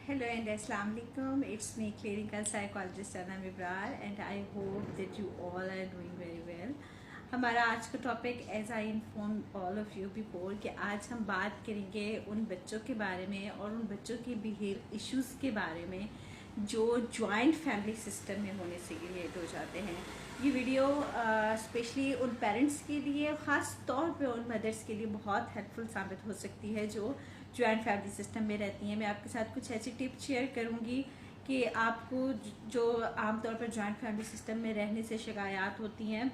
Hello and Assalamu alaikum. It's me, clinical psychologist Anna Vibrar, and I hope that you all are doing very well. हमारा आज का topic as I inform all of you before कि आज हम बात करेंगे उन बच्चों के बारे में और उन बच्चों के बिहेव इश्यूज़ के बारे में जो जॉइंट फैमिली सिस्टम में होने से रिलेट हो जाते हैं। ये वीडियो स्पेशली उन पेरेंट्स के लिए, ख़ास तौर पे उन मदर्स के लिए बहुत हेल्पफुल साबित हो सकती है जो जॉइंट फैमिली सिस्टम में रहती हैं। मैं आपके साथ कुछ ऐसी टिप्स शेयर करूँगी कि आपको जो आमतौर पर जॉइंट फैमिली सिस्टम में रहने से शिकायत होती हैं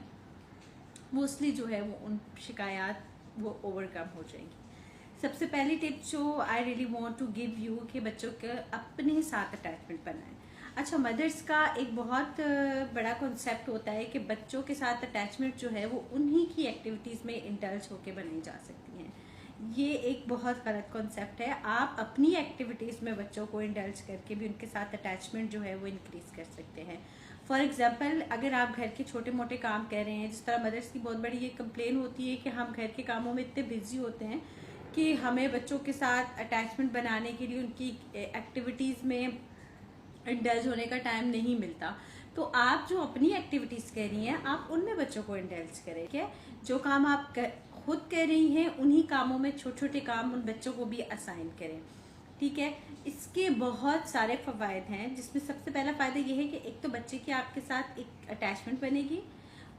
मोस्टली जो है वो उन शिकायत वो ओवरकम हो जाएंगी। सबसे पहली टिप जो I really want to give you कि बच्चों के अपने साथ अटैचमेंट बनाएं। अच्छा, मदर्स का एक बहुत बड़ा कॉन्सेप्ट होता है कि बच्चों के साथ अटैचमेंट जो है वो उन्हीं की एक्टिविटीज़ में इंडल्ज होकर बनाई जा सकती हैं। ये एक बहुत गलत कॉन्सेप्ट है। आप अपनी एक्टिविटीज़ में बच्चों को इंडल्ज करके भी उनके साथ अटैचमेंट जो है वो इंक्रीज कर सकते हैं। फॉर एग्जाम्पल, अगर आप घर के छोटे मोटे काम कर रहे हैं, जिस तरह मदर्स की बहुत बड़ी ये कंप्लेन होती है कि हम घर के कामों में इतने बिजी होते हैं कि हमें बच्चों के साथ अटैचमेंट बनाने के लिए उनकी एक्टिविटीज़ में इंडल्ज होने का टाइम नहीं मिलता। तो आप जो अपनी एक्टिविटीज़ कर रही हैं आप उनमें बच्चों को इंडल्ज करें। ठीक है, जो काम आप खुद कर रही हैं उन्हीं कामों में छोटे छोटे काम उन बच्चों को भी असाइन करें। ठीक है, इसके बहुत सारे फ़वायद हैं, जिसमें सबसे पहला फ़ायदा ये है कि एक तो बच्चे की आपके साथ एक अटैचमेंट बनेगी।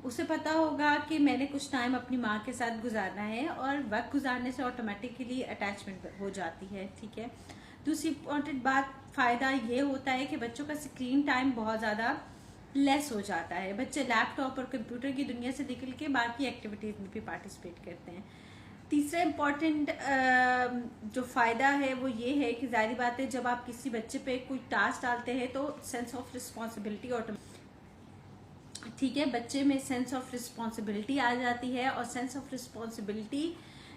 उसे पता होगा कि मैंने कुछ टाइम अपनी माँ के साथ गुजारना है और वक्त गुजारने से ऑटोमेटिकली अटैचमेंट हो जाती है। ठीक है, दूसरी इम्पॉर्टेंट बात फ़ायदा ये होता है कि बच्चों का स्क्रीन टाइम बहुत ज़्यादा लेस हो जाता है। बच्चे लैपटॉप और कंप्यूटर की दुनिया से निकल के बाकी एक्टिविटीज़ में भी पार्टिसिपेट करते हैं। तीसरा इम्पॉर्टेंट जो फ़ायदा है वो ये है कि जाहिर बात है जब आप किसी बच्चे पे कोई टास्क डालते हैं तो सेंस ऑफ रिस्पॉन्सिबिलिटी ऑटोमेटिक, ठीक है, बच्चे में सेंस ऑफ रिस्पॉन्सिबिलिटी आ जाती है और सेंस ऑफ रिस्पॉन्सिबिलिटी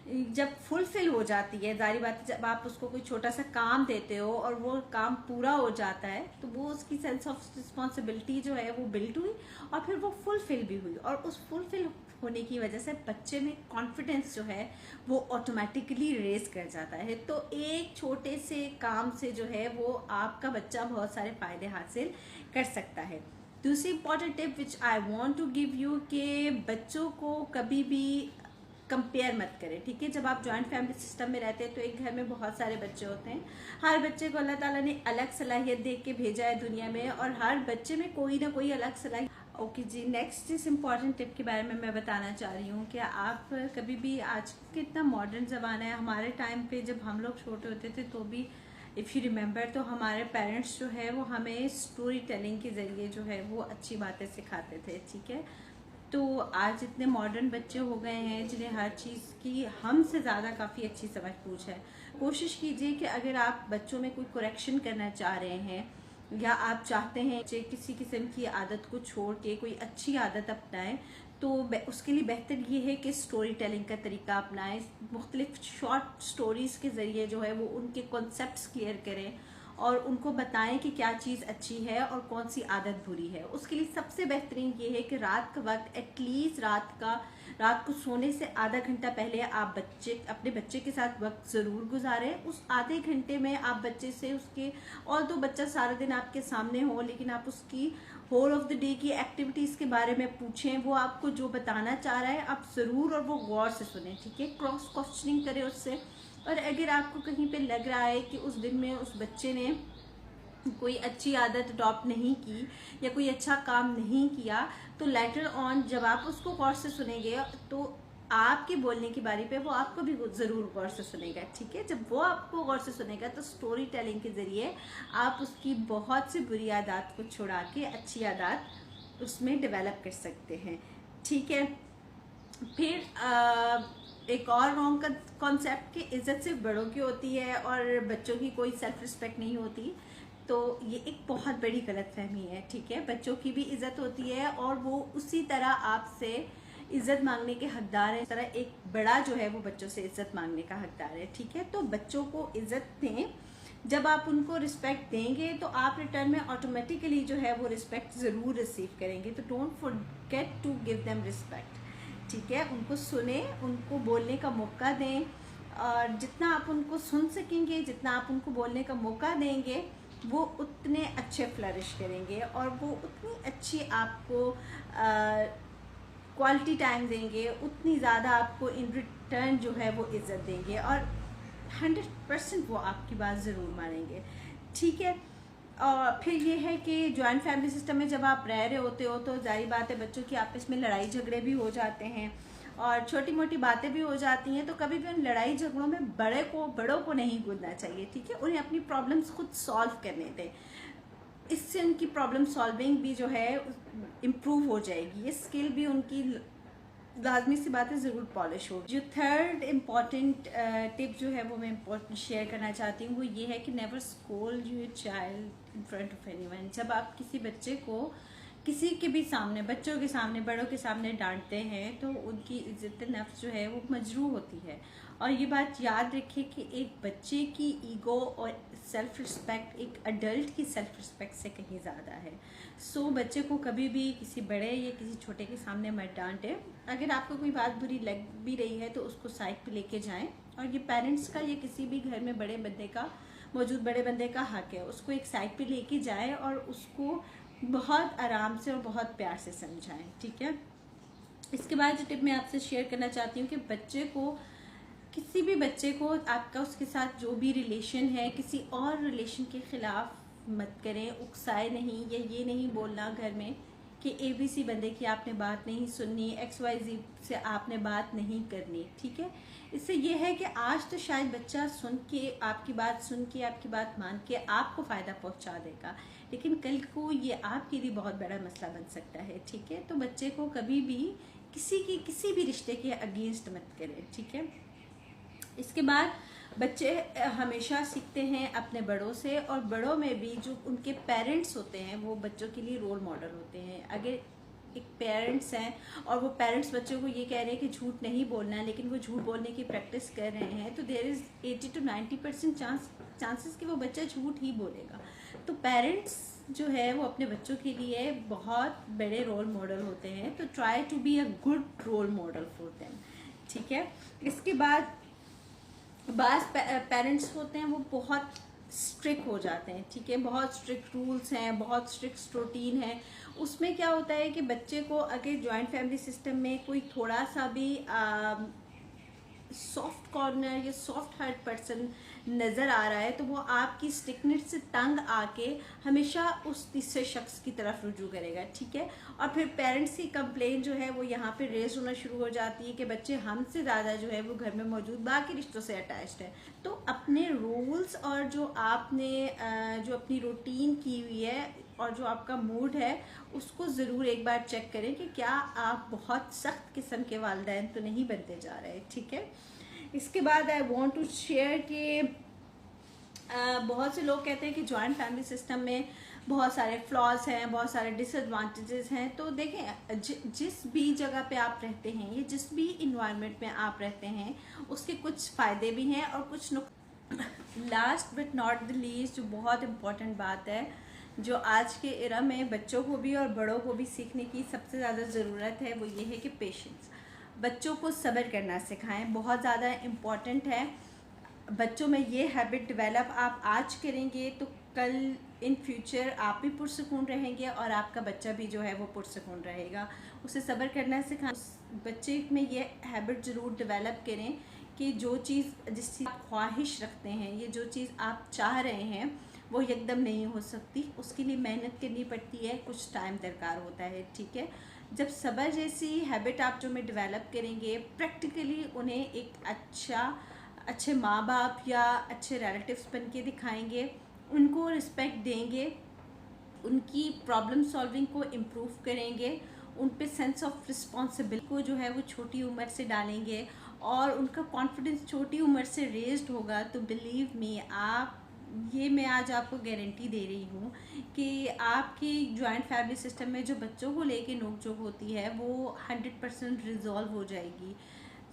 जब फुलफिल हो जाती है, जारी बात है जब आप उसको कोई छोटा सा काम देते हो और वो काम पूरा हो जाता है तो वो उसकी सेंस ऑफ रिस्पॉन्सिबिलिटी जो है वो बिल्ड हुई और फिर वो फुलफिल भी हुई, और उस फुलफिल होने की वजह से बच्चे में कॉन्फिडेंस जो है वो ऑटोमेटिकली रेज कर जाता है। तो एक छोटे से काम से जो है वो आपका बच्चा बहुत सारे फायदे हासिल कर सकता है। दूसरी important tip which I want to give you कि बच्चों को कभी भी कंपेयर मत करें। ठीक है, जब आप जॉइंट फैमिली सिस्टम में रहते हैं तो एक घर में बहुत सारे बच्चे होते हैं। हर बच्चे को अल्लाह ताला ने अलग सलाहियत दे के भेजा है दुनिया में और हर बच्चे में कोई ना कोई अलग सलाहियत। ओके जी, नेक्स्ट जिस इम्पॉर्टेंट टिप के बारे में मैं बताना चाह रही हूँ कि आप कभी भी, आज कितना मॉडर्न ज़माना है, हमारे टाइम पे जब हम लोग छोटे होते थे तो भी इफ़ यू रिमेंबर तो हमारे पेरेंट्स जो है वो हमें स्टोरी टेलिंग के ज़रिए जो है वो अच्छी बातें सिखाते थे। ठीक है, तो आज इतने मॉडर्न बच्चे हो गए हैं जिन्हें हर चीज़ की हमसे ज़्यादा काफ़ी अच्छी समझ बूझ है। कोशिश कीजिए कि अगर आप बच्चों में कोई करेक्शन करना चाह रहे हैं या आप चाहते हैं कि किसी किस्म की आदत को छोड़ के कोई अच्छी आदत अपनाएं, तो उसके लिए बेहतर ये है कि स्टोरी टेलिंग का तरीका अपनाएं। मुख्तलिफ शॉर्ट स्टोरीज़ के ज़रिए जो है वो उनके कॉन्सेप्ट्स क्लियर करें और उनको बताएं कि क्या चीज़ अच्छी है और कौन सी आदत बुरी है। उसके लिए सबसे बेहतरीन ये है कि रात का वक्त एटलीस्ट रात को सोने से आधा घंटा पहले आप अपने बच्चे के साथ वक्त ज़रूर गुजारें। उस आधे घंटे में आप बच्चे से उसके, और तो बच्चा सारा दिन आपके सामने हो लेकिन आप उसकी होल ऑफ द डे की एक्टिविटीज़ के बारे में पूछें। वो आपको जो बताना चाह रहा है आप ज़रूर और वो गौर से सुने। ठीक है, क्रॉस क्वेश्चनिंग करें उससे। और अगर आपको कहीं पे लग रहा है कि उस दिन में उस बच्चे ने कोई अच्छी आदत अडॉप्ट नहीं की या कोई अच्छा काम नहीं किया तो लेटर ऑन जब आप उसको गौर से सुनेंगे तो आपके बोलने की बारी पे वो आपको भी ज़रूर गौर से सुनेगा। ठीक है, जब वो आपको गौर से सुनेगा तो स्टोरी टेलिंग के ज़रिए आप उसकी बहुत सी बुरी आदत को छुड़ा के अच्छी आदत उसमें डेवलप कर सकते हैं। ठीक है, फिर एक और रॉन्ग का कॉन्सेप्ट कि इज्जत सिर्फ बड़ों की होती है और बच्चों की कोई सेल्फ रिस्पेक्ट नहीं होती, तो ये एक बहुत बड़ी गलतफहमी है। ठीक है, बच्चों की भी इज्जत होती है और वो उसी तरह आपसे इज्जत मांगने के हकदार है, इस तरह एक बड़ा जो है वो बच्चों से इज्जत मांगने का हकदार है। ठीक है, तो बच्चों को इज्जत दें। जब आप उनको रिस्पेक्ट देंगे तो आप रिटर्न में ऑटोमेटिकली जो है वो रिस्पेक्ट ज़रूर रिसीव करेंगे। तो don't forget to give them respect. ठीक है, उनको सुने, उनको बोलने का मौका दें और जितना आप उनको सुन सकेंगे, जितना आप उनको बोलने का मौका देंगे, वो उतने अच्छे फ्लरिश करेंगे और वो उतनी अच्छी आपको क्वालिटी टाइम देंगे, उतनी ज़्यादा आपको इन रिटर्न जो है वो इज़्ज़त देंगे और 100% वो आपकी बात ज़रूर मानेंगे। ठीक है। और फिर ये है कि जॉइंट फैमिली सिस्टम में जब आप रह रहे होते हो तो जाहिर बात है बच्चों की आपस में लड़ाई झगड़े भी हो जाते हैं और छोटी मोटी बातें भी हो जाती हैं। तो कभी भी उन लड़ाई झगड़ों में बड़ों को नहीं कूदना चाहिए। ठीक है। उन्हें अपनी प्रॉब्लम्स खुद सॉल्व करने दें। इससे उनकी प्रॉब्लम सॉल्विंग भी जो है इम्प्रूव हो जाएगी। ये स्किल भी उनकी लाजमी सी बात है ज़रूर पॉलिश हो। जो थर्ड इम्पॉर्टेंट टिप जो है वो मैं इम्पोर्टेंट शेयर करना चाहती हूँ वो ये है कि never scold your child in front of anyone. जब आप किसी बच्चे को किसी के भी सामने, बच्चों के सामने, बड़ों के सामने डांटते हैं तो उनकी इज्जत नफ्स जो है वो मजरूह होती है। और ये बात याद रखिए कि एक बच्चे की ईगो और सेल्फ रिस्पेक्ट एक अडल्ट की सेल्फ रिस्पेक्ट से कहीं ज़्यादा है। सो बच्चे को कभी भी किसी बड़े या किसी छोटे के सामने मत डांटे। अगर आपको कोई बात बुरी लग भी रही है तो उसको साइड पे लेके जाएं। और ये पेरेंट्स का या किसी भी घर में मौजूद बड़े बंदे का हक है, उसको एक साइड पे लेके जाएं और उसको बहुत आराम से और बहुत प्यार से समझाएं। ठीक है। इसके बाद जो टिप मैं आपसे शेयर करना चाहती हूँ कि किसी भी बच्चे को आपका उसके साथ जो भी रिलेशन है किसी और रिलेशन के खिलाफ मत करें। उकसाए नहीं, या ये नहीं बोलना घर में कि ABC बंदे की आपने बात नहीं सुननी, XYZ से आपने बात नहीं करनी। ठीक है। इससे ये है कि आज तो शायद बच्चा आपकी बात मान के आपको फ़ायदा पहुंचा देगा, लेकिन कल को ये आपके लिए बहुत बड़ा मसला बन सकता है। ठीक है। तो बच्चे को कभी भी किसी भी रिश्ते के अगेंस्ट मत करें। ठीक है। इसके बाद बच्चे हमेशा सीखते हैं अपने बड़ों से, और बड़ों में भी जो उनके पेरेंट्स होते हैं वो बच्चों के लिए रोल मॉडल होते हैं। अगर एक पेरेंट्स हैं और वो पेरेंट्स बच्चों को ये कह रहे हैं कि झूठ नहीं बोलना है, लेकिन वो झूठ बोलने की प्रैक्टिस कर रहे हैं, तो देयर इज़ 80 to 90% चांसेस कि वो बच्चा झूठ ही बोलेगा। तो पेरेंट्स जो है वो अपने बच्चों के लिए बहुत बड़े रोल मॉडल होते हैं। तो try to be a good role model for them. ठीक है। इसके बाद बास पेरेंट्स होते हैं वो बहुत स्ट्रिक्ट हो जाते हैं। ठीक है। बहुत स्ट्रिक्ट रूल्स हैं, बहुत स्ट्रिक्ट रूटीन है। उसमें क्या होता है कि बच्चे को अगर जॉइंट फैमिली सिस्टम में कोई थोड़ा सा भी सॉफ्ट कॉर्नर या सॉफ्ट हार्ट पर्सन नज़र आ रहा है तो वो आपकी स्टिकनेस से तंग आके हमेशा उस तीसरे शख्स की तरफ रुजू करेगा। ठीक है। और फिर पेरेंट्स की कंप्लेन जो है वो यहाँ पे रेज होना शुरू हो जाती है कि बच्चे हमसे ज़्यादा जो है वो घर में मौजूद बाकी रिश्तों से अटैच्ड है। तो अपने रूल्स और जो आपने जो अपनी रूटीन की हुई है और जो आपका मूड है उसको ज़रूर एक बार चेक करें कि क्या आप बहुत सख्त किस्म के वालिदैन तो नहीं बनते जा रहे। ठीक है। इसके बाद आई वांट टू शेयर कि बहुत से लोग कहते हैं कि जॉइंट फैमिली सिस्टम में बहुत सारे फ्लॉज हैं, बहुत सारे डिसएडवांटेजेस हैं। तो देखें, जिस भी जगह पे आप रहते हैं या जिस भी इन्वायरमेंट में आप रहते हैं उसके कुछ फ़ायदे भी हैं और कुछ नुकसान। Last but not the least, जो बहुत इम्पोर्टेंट बात है जो आज के एरा में बच्चों को भी और बड़ों को भी सीखने की सबसे ज़्यादा ज़रूरत है, वो ये है कि पेशेंस। बच्चों को सब्र करना सिखाएं, बहुत ज़्यादा इम्पॉर्टेंट है। बच्चों में ये हैबिट डेवलप आप आज करेंगे तो कल इन फ्यूचर आप भी पुरसकून रहेंगे और आपका बच्चा भी जो है वो पुरसकून रहेगा। उसे सब्र करना सिखाएं। बच्चे में ये हैबिट ज़रूर डेवलप करें कि जिस चीज़ आप ख्वाहिश रखते हैं, ये जो चीज़ आप चाह रहे हैं वो एकदम नहीं हो सकती, उसके लिए मेहनत करनी पड़ती है, कुछ टाइम दरकार होता है। ठीक है। जब सब्र जैसी हैबिट आप जो में डेवलप करेंगे, प्रैक्टिकली उन्हें एक अच्छे माँ बाप या अच्छे रिलेटिव्स बन के दिखाएंगे, उनको रिस्पेक्ट देंगे, उनकी प्रॉब्लम सॉल्विंग को इम्प्रूव करेंगे, उन पे सेंस ऑफ रिस्पॉन्सिबिलिटी को जो है वो छोटी उम्र से डालेंगे और उनका कॉन्फिडेंस छोटी उम्र से रेज्ड होगा। तो बिलीव मी, मैं आज आपको गारंटी दे रही हूँ कि आपकी जॉइंट फैमिली सिस्टम में जो बच्चों को लेके नोकझोंक होती है वो 100% रिजॉल्व हो जाएगी।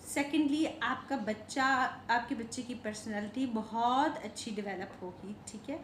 सेकेंडली, आपके बच्चे की पर्सनैलिटी बहुत अच्छी डेवलप होगी। ठीक है।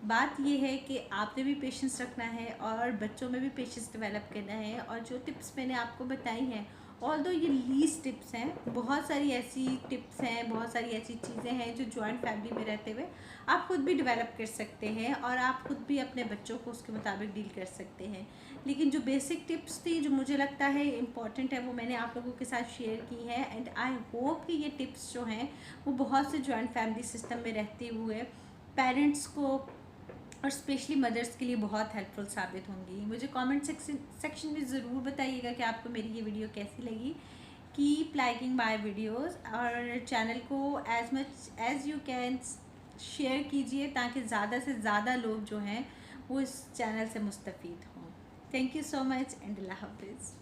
बात यह है कि आपने भी पेशेंस रखना है और बच्चों में भी पेशेंस डेवलप करना है, और जो टिप्स मैंने आपको बताई हैं ऑल्दो ये लीस्ट टिप्स हैं, बहुत सारी ऐसी टिप्स हैं, बहुत सारी ऐसी चीज़ें हैं जो जॉइंट फैमिली में रहते हुए आप खुद भी डेवलप कर सकते हैं और आप खुद भी अपने बच्चों को उसके मुताबिक डील कर सकते हैं। लेकिन जो बेसिक टिप्स थी जो मुझे लगता है इम्पॉर्टेंट है वो मैंने आप लोगों के साथ शेयर की है। एंड आई होप कि ये टिप्स जो हैं वो बहुत से जॉइंट फैमिली सिस्टम में रहते हुए पेरेंट्स को और स्पेशली मदर्स के लिए बहुत हेल्पफुल साबित होंगी। मुझे कमेंट सेक्शन में ज़रूर बताइएगा कि आपको मेरी ये वीडियो कैसी लगी। कीप लाइकिंग माय वीडियोस और चैनल को as much as you can share कीजिए ताकि ज़्यादा से ज़्यादा लोग जो हैं वो इस चैनल से मुस्तफ़ीद हों। Thank you so much and अल्लाह हाफिज़।